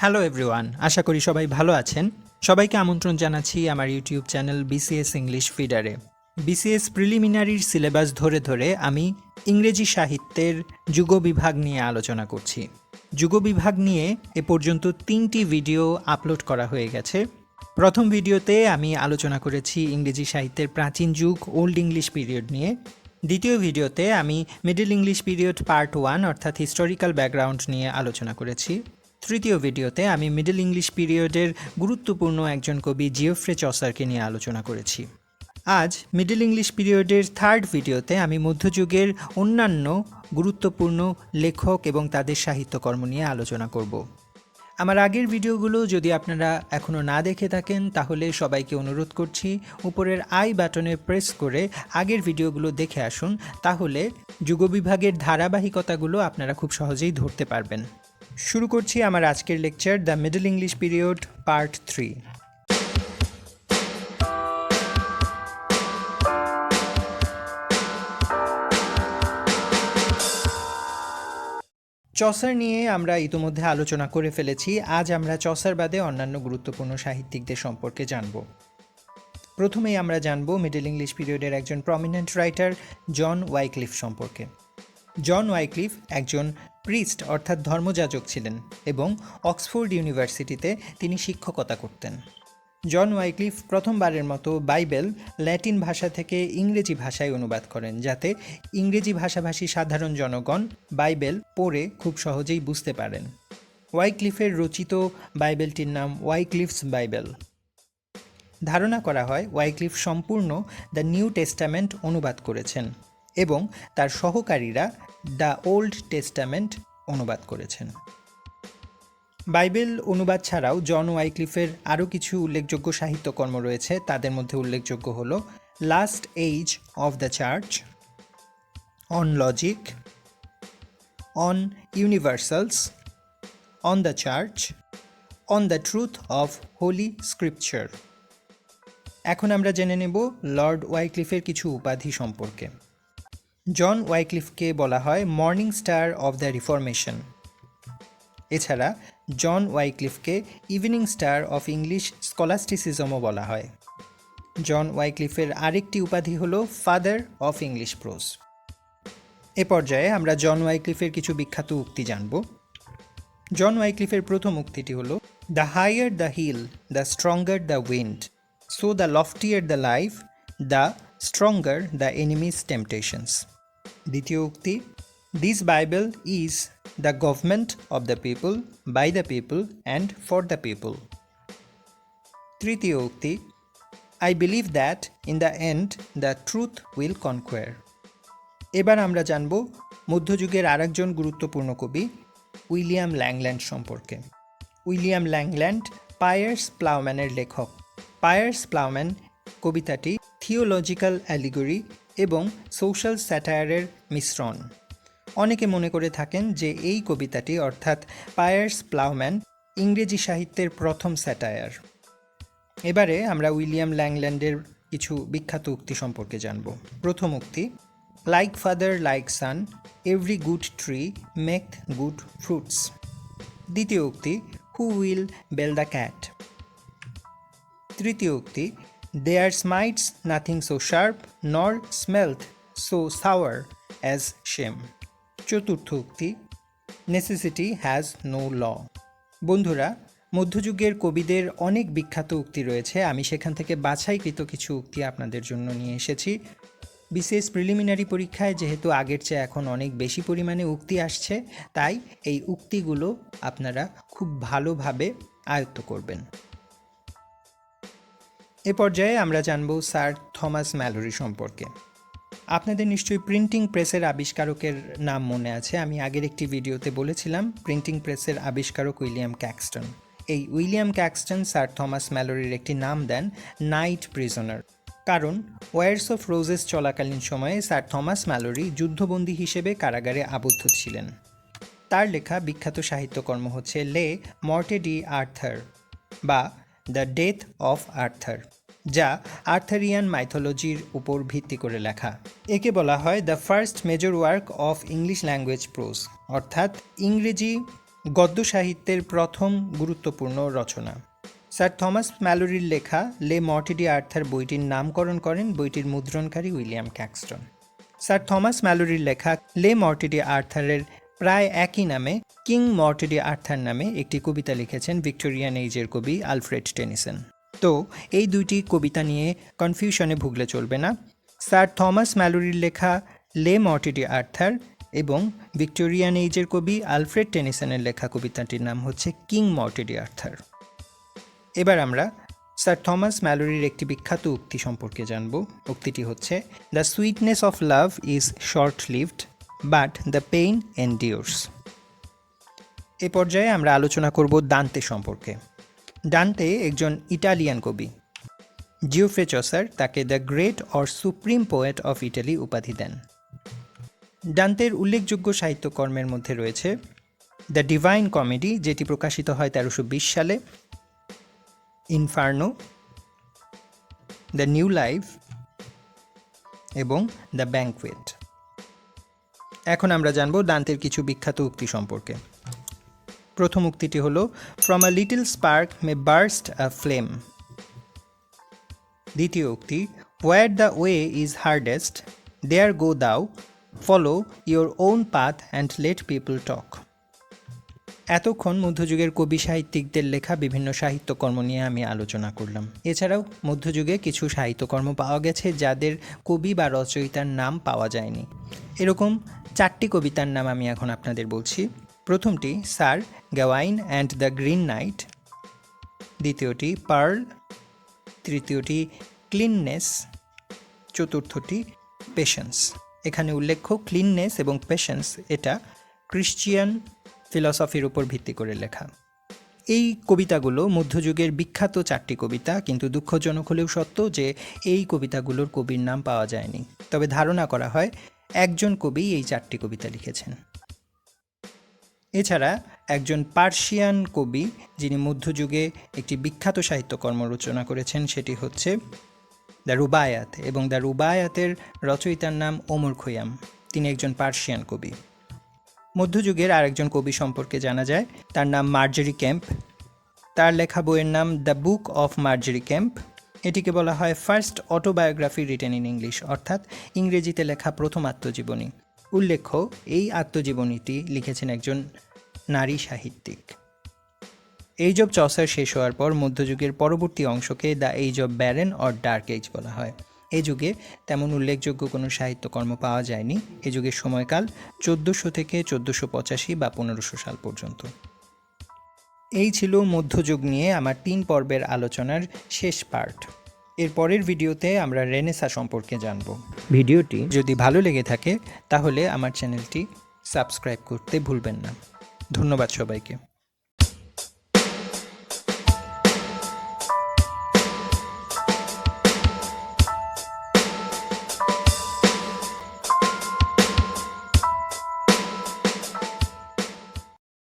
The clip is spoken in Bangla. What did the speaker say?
হ্যালো এভরিওয়ান, আশা করি সবাই ভালো আছেন। সবাইকে আমন্ত্রণ জানাচ্ছি আমার ইউটিউব চ্যানেল বিসিএস ইংলিশ ফিডারে। বিসিএস প্রিলিমিনারির সিলেবাস ধরে ধরে আমি ইংরেজি সাহিত্যের যুগবিভাগ নিয়ে আলোচনা করছি। যুগবিভাগ নিয়ে এ পর্যন্ত 3টি ভিডিও আপলোড করা হয়ে গেছে। প্রথম ভিডিওতে আমি আলোচনা করেছি ইংরেজি সাহিত্যের প্রাচীন যুগ ওল্ড ইংলিশ পিরিয়ড নিয়ে। দ্বিতীয় ভিডিওতে আমি মিডল ইংলিশ পিরিয়ড পার্ট 1 অর্থাৎ হিস্টোরিক্যাল ব্যাকগ্রাউন্ড নিয়ে আলোচনা করেছি। তৃতীয় ভিডিওতে আমি মিডল ইংলিশ পিরিয়ডের গুরুত্বপূর্ণ একজন কবি জিওফ্রে চসারকে নিয়ে আলোচনা করেছি। আজ মিডল ইংলিশ পিরিয়ডের থার্ড ভিডিওতে আমি মধ্যযুগের অন্যান্য গুরুত্বপূর্ণ লেখক এবং তাদের সাহিত্যকর্ম নিয়ে আলোচনা করব। আমার আগের ভিডিওগুলো যদি আপনারা এখনও না দেখে থাকেন তাহলে সবাইকে অনুরোধ করছি উপরের আই বাটনে প্রেস করে আগের ভিডিওগুলো দেখে আসুন, তাহলে যুগবিভাগের ধারাবাহিকতাগুলো আপনারা খুব সহজেই ধরতে পারবেন। শুরু করছি আমার আজকের lecture the middle English period part 3। Chaucer নিয়ে আমরা ইতোমধ্যে আলোচনা করে ফেলেছি। আজ আমরা চসার বাদে অন্যান্য গুরুত্বপূর্ণ সাহিত্যিকদের সম্পর্কে জানব। প্রথমেই আমরা জানব মিডল ইংলিশ পিরিয়ডের একজন প্রমিনেন্ট রাইটার জন ওয়াইক্লিফ সম্পর্কে। জন ওয়াইক্লিফ একজন প্রিস্ট অর্থাৎ ধর্মযাজক ছিলেন এবং অক্সফোর্ড ইউনিভার্সিটিতে তিনি শিক্ষকতা করতেন। জন ওয়াইক্লিফ প্রথমবারের মতো বাইবেল ল্যাটিন ভাষা থেকে ইংরেজি ভাষায় অনুবাদ করেন, যাতে ইংরেজি ভাষাভাষী সাধারণ জনগণ বাইবেল পড়ে খুব সহজেই বুঝতে পারেন। ওয়াইক্লিফের রচিত বাইবেলটির নাম ওয়াইক্লিফস বাইবেল। ধারণা করা হয় ওয়াইক্লিফ সম্পূর্ণ দ্য নিউ টেস্টামেন্ট অনুবাদ করেছেন এবং তার সহকারীরা দ্য ওল্ড টেস্টামেন্ট অনুবাদ করেছেন। বাইবেল অনুবাদ ছাড়াও জন ওয়াইক্লিফের আরও কিছু উল্লেখযোগ্য সাহিত্যকর্ম রয়েছে। তাদের মধ্যে উল্লেখযোগ্য হল last age of the church, on logic, on universals, on the church, on the truth of holy scripture. এখন আমরা জেনে নেব লর্ড ওয়াইক্লিফের কিছু উপাধি সম্পর্কে। জন ওয়াইক্লিফকে বলা হয় morning star of the reformation. এছাড়া জন ওয়াইক্লিফকে ইভিনিং স্টার অফ ইংলিশ স্কলাস্টিসিজমও বলা হয়। জন ওয়াইক্লিফের আরেকটি উপাধি হল ফাদার অফ ইংলিশ প্রোজ। এ পর্যায়ে আমরা জন ওয়াইক্লিফের কিছু বিখ্যাত উক্তি জানব। জন ওয়াইক্লিফের প্রথম উক্তিটি হল the higher the hill the stronger the wind, so the loftier the life the stronger the enemy's temptations. দ্বিতীয় উক্তি this Bible is the government of the people, by the people and for the people. তৃতীয় উক্তি I believe that in the end the truth will conquer. এবার আমরা জানব মধ্যযুগের আরেকজন গুরুত্বপূর্ণ কবি উইলিয়াম ল্যাংল্যান্ড সম্পর্কে। উইলিয়াম ল্যাংল্যান্ড পায়ার্স প্লাউম্যানের লেখক। পায়ার্স প্লাউম্যান কবিতাটি থিওলজিক্যাল অ্যালিগরি এবং সোশ্যাল স্যাটায়ারের মিশ্রণ। অনেকে মনে করে থাকেন যে এই কবিতাটি অর্থাৎ পায়ার্স প্লাউম্যান ইংরেজি সাহিত্যের প্রথম স্যাটায়ার। এবারে আমরা উইলিয়াম ল্যাংল্যান্ডের কিছু বিখ্যাত উক্তি সম্পর্কে জানব। প্রথম উক্তি like father like son every good tree make good fruits. দ্বিতীয় উক্তি who will bell the cat. তৃতীয় উক্তি there smites nothing so sharp nor smelleth so sour as shame. চতুর্থ উক্তি নেসেসিটি হ্যাজ নো ল। বন্ধুরা, মধ্যযুগের কবিদের অনেক বিখ্যাত উক্তি রয়েছে। আমি সেখান থেকে বাছাইকৃত কিছু উক্তি আপনাদের জন্য নিয়ে এসেছি। বিশেষ প্রিলিমিনারি পরীক্ষায় যেহেতু আগের চেয়ে এখন অনেক বেশি পরিমাণে উক্তি আসছে, তাই এই উক্তিগুলো আপনারা খুব ভালোভাবে আয়ত্ত করবেন। এ পর্যায়ে আমরা জানব স্যার থমাস ম্যালোরি সম্পর্কে। আপনাদের নিশ্চয়ই প্রিন্টিং প্রেসের আবিষ্কারকের নাম মনে আছে। আমি আগের একটি ভিডিওতে বলেছিলাম প্রিন্টিং প্রেসের আবিষ্কারক উইলিয়াম ক্যাক্সটন। এই উইলিয়াম ক্যাক্সটন স্যার থমাস ম্যালোরির একটি নাম দেন নাইট প্রিজনার, কারণ ওয়ার্স অফ রোজেস চলাকালীন সময়ে স্যার থমাস ম্যালোরি যুদ্ধবন্দী হিসেবে কারাগারে আবদ্ধ ছিলেন। তার লেখা বিখ্যাত সাহিত্যকর্ম হচ্ছে লে মর্টে ডি আর্থার বা দ্য ডেথ অফ আর্থার, যা আর্থারিয়ান মাইথোলজির উপর ভিত্তি করে লেখা। একে বলা হয় the first major work of English language pros, অর্থাৎ ইংরেজি গদ্য সাহিত্যের প্রথম গুরুত্বপূর্ণ রচনা। স্যার থমাস ম্যালোরির লেখা লে মর্টি ডি আর্থার বইটির নামকরণ করেন বইটির মুদ্রণকারী উইলিয়াম ক্যাক্সটন। স্যার থমাস ম্যালোরির লেখা লে মর্টি ডি আর্থারের প্রায় একই নামে কিং মর্টি ডি আর্থার নামে একটি কবিতা লিখেছেন ভিক্টোরিয়ান এইজের কবি আলফ্রেড টেনিসন। তো এই দুইটি কবিতা নিয়ে কনফিউশনে ভুগলে চলবে না। স্যার থমাস ম্যালোরির লেখা লে মর্টি ডি আর্থার এবং ভিক্টোরিয়ান এইজের কবি আলফ্রেড টেনিসনের লেখা কবিতাটির নাম হচ্ছে কিং মর্টি ডি আর্থার। এবার আমরা স্যার থমাস ম্যালোরির একটি বিখ্যাত উক্তি সম্পর্কে জানব। উক্তিটি হচ্ছে, the sweetness of love is short lived but the pain endures. এ পর্যায়ে আমরা আলোচনা করব দান্তে সম্পর্কে। দান্তে একজন ইটালিয়ান কবি। জিওফ্রে চসার তাকে the great or supreme poet of Italy উপাধি দেন। দান্তের উল্লেখযোগ্য সাহিত্যকর্মের মধ্যে রয়েছে দ্য ডিভাইন কমেডি, যেটি প্রকাশিত হয় 1320 সালে, ইনফার্নো, দ্য নিউ লাইফ এবং দ্য ব্যাংকুয়েট। এখন আমরা জানব দান্তের কিছু বিখ্যাত উক্তি সম্পর্কে। প্রথম উক্তিটি হল, from a little spark may burst a flame. দ্বিতীয় উক্তি, where the way is hardest there go thou, follow your own path and let people talk. এতক্ষণ মধ্যযুগের কবি সাহিত্যিকদের লেখা বিভিন্ন সাহিত্যকর্ম নিয়ে আমি আলোচনা করলাম। এছাড়াও মধ্যযুগে কিছু সাহিত্যকর্ম পাওয়া গেছে যাদের কবি বা রচয়িতার নাম পাওয়া যায়নি। এরকম 4টি কবিতার নাম আমি এখন আপনাদের বলছি। প্রথমটি Sir Gawain and the Green Knight, দ্বিতীয়টি পার্ল, তৃতীয়টি ক্লিননেস, চতুর্থটি পেশেন্স। এখানে উল্লেখ্য ক্লিননেস এবং পেশেন্স এটা ক্রিশ্চিয়ান ফিলসফির উপর ভিত্তি করে লেখা। এই কবিতাগুলো মধ্যযুগের বিখ্যাত 4টি কবিতা, কিন্তু দুঃখজনক হলেও সত্য যে এই কবিতাগুলোর কবির নাম পাওয়া যায়নি। তবে ধারণা করা হয় একজন কবি এই 4টি কবিতা লিখেছেন। এছাড়া একজন পার্সিয়ান কবি যিনি মধ্যযুগে একটি বিখ্যাত সাহিত্যকর্ম রচনা করেছেন সেটি হচ্ছে দ্য রুবায়াত, এবং দ্য রুবায়াতের রচয়িতার নাম ওমর খৈয়াম। তিনি একজন পার্সিয়ান কবি। মধ্যযুগের আরেকজন কবি সম্পর্কে জানা যায়, তার নাম মার্জেরি কেম্প। তার লেখা বইয়ের নাম দ্য বুক অফ মার্জেরি কেম্প। এটিকে বলা হয় first autobiography written in English, অর্থাৎ ইংরেজিতে লেখা প্রথম আত্মজীবনী। উল্লেখ্য এই আত্মজীবনীটি লিখেছেন একজন নারী সাহিত্যিক। এইজ অব চসার শেষ হওয়ার পর মধ্যযুগের পরবর্তী অংশকে the age of barren or dark age বলা হয়। এই যুগে তেমন উল্লেখযোগ্য কোনো সাহিত্যকর্ম পাওয়া যায়নি। এই যুগের সময়কাল 1400 থেকে 1485 বা 1500 সাল পর্যন্ত। এই ছিল মধ্যযুগ নিয়ে আমার 3 পর্বের আলোচনার শেষ পার্ট। এর পরের ভিডিওতে আমরা রেনেসাঁ সম্পর্কে জানব। ভিডিওটি যদি ভালো লেগে থাকে তাহলে আমার চ্যানেলটি সাবস্ক্রাইব করতে ভুলবেন না। ধন্যবাদ সবাইকে।